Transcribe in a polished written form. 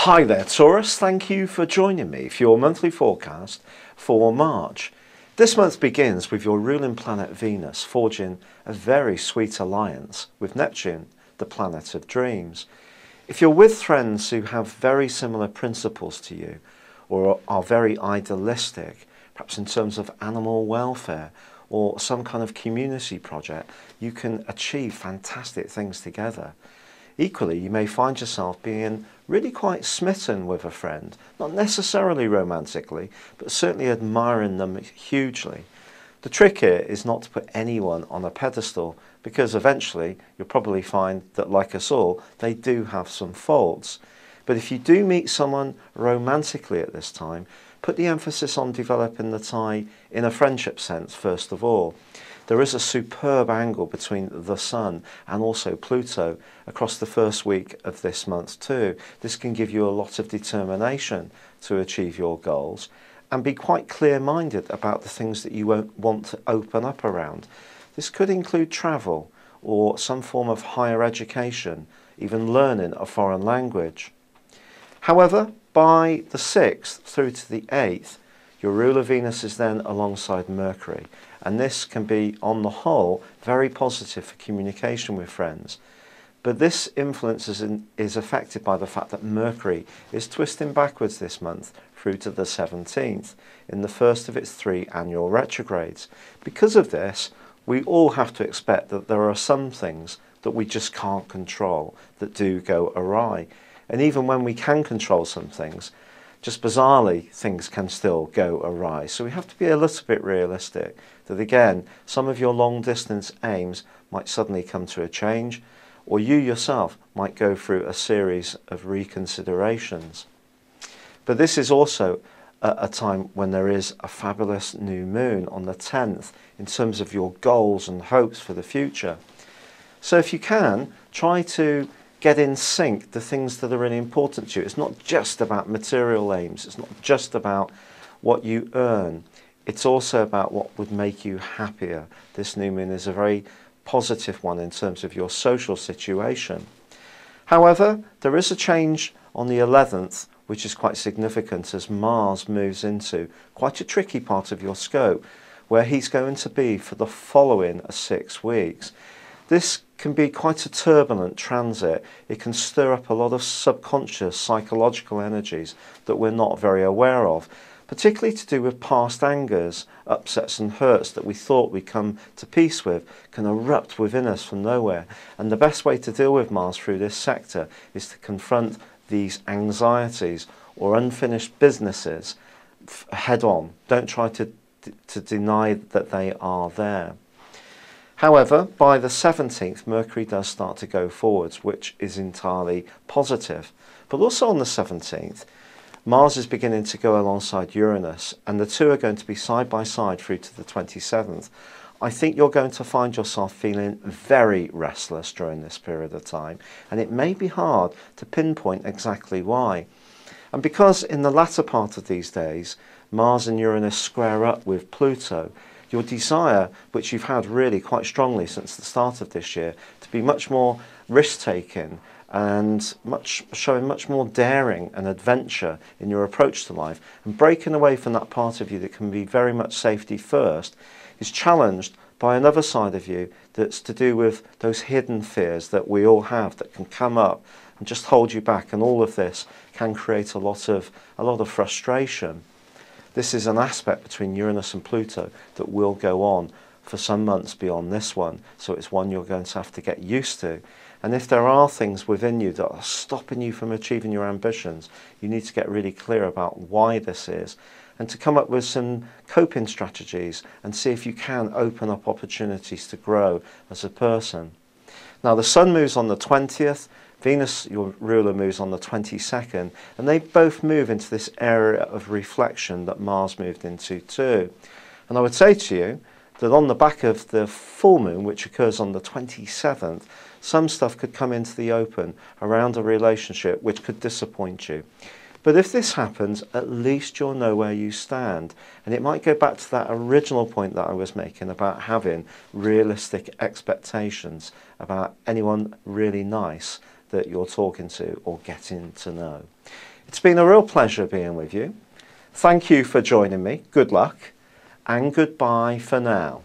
Hi there Taurus, thank you for joining me for your monthly forecast for March. This month begins with your ruling planet Venus forging a very sweet alliance with Neptune, the planet of dreams. If you're with friends who have very similar principles to you or are very idealistic, perhaps in terms of animal welfare or some kind of community project, you can achieve fantastic things together. Equally, you may find yourself being really quite smitten with a friend, not necessarily romantically, but certainly admiring them hugely. The trick here is not to put anyone on a pedestal, because eventually you'll probably find that, like us all, they do have some faults. But if you do meet someone romantically at this time, put the emphasis on developing the tie in a friendship sense first of all. There is a superb angle between the Sun and also Pluto across the first week of this month too. This can give you a lot of determination to achieve your goals and be quite clear-minded about the things that you won't want to open up around. This could include travel or some form of higher education, even learning a foreign language. However, by the 6th through to the 8th, your ruler Venus is then alongside Mercury, and this can be, on the whole, very positive for communication with friends. But this influence is affected by the fact that Mercury is twisting backwards this month through to the 17th, in the first of its 3 annual retrogrades. Because of this, we all have to expect that there are some things that we just can't control that do go awry. And even when we can control some things, just bizarrely, things can still go awry. So we have to be a little bit realistic that, again, some of your long distance aims might suddenly come to a change, or you yourself might go through a series of reconsiderations. But this is also a time when there is a fabulous new moon on the 10th in terms of your goals and hopes for the future. So if you can, try to get in sync the things that are really important to you. It's not just about material aims. It's not just about what you earn. It's also about what would make you happier. This new moon is a very positive one in terms of your social situation. However, there is a change on the 11th, which is quite significant as Mars moves into quite a tricky part of your scope, where he's going to be for the following 6 weeks. This can be quite a turbulent transit. It can stir up a lot of subconscious psychological energies that we're not very aware of, particularly to do with past angers, upsets and hurts that we thought we'd come to peace with can erupt within us from nowhere. And the best way to deal with Mars through this sector is to confront these anxieties or unfinished businesses head on. Don't try to deny that they are there. However, by the 17th, Mercury does start to go forwards, which is entirely positive. But also on the 17th, Mars is beginning to go alongside Uranus, and the two are going to be side by side through to the 27th. I think you're going to find yourself feeling very restless during this period of time, and it may be hard to pinpoint exactly why. And because in the latter part of these days, Mars and Uranus square up with Pluto, your desire, which you've had really quite strongly since the start of this year, to be much more risk-taking and showing much more daring and adventure in your approach to life, and breaking away from that part of you that can be very much safety first, is challenged by another side of you that's to do with those hidden fears that we all have that can come up and just hold you back, and all of this can create a lot of frustration. This is an aspect between Uranus and Pluto that will go on for some months beyond this one, so it's one you're going to have to get used to. And if there are things within you that are stopping you from achieving your ambitions, you need to get really clear about why this is, and to come up with some coping strategies and see if you can open up opportunities to grow as a person. Now, the Sun moves on the 20th, Venus, your ruler, moves on the 22nd, and they both move into this area of reflection that Mars moved into too. And I would say to you that on the back of the full moon, which occurs on the 27th, some stuff could come into the open around a relationship which could disappoint you. But if this happens, at least you'll know where you stand. And it might go back to that original point that I was making about having realistic expectations about anyone really nice that you're talking to or getting to know. It's been a real pleasure being with you. Thank you for joining me. Good luck and goodbye for now.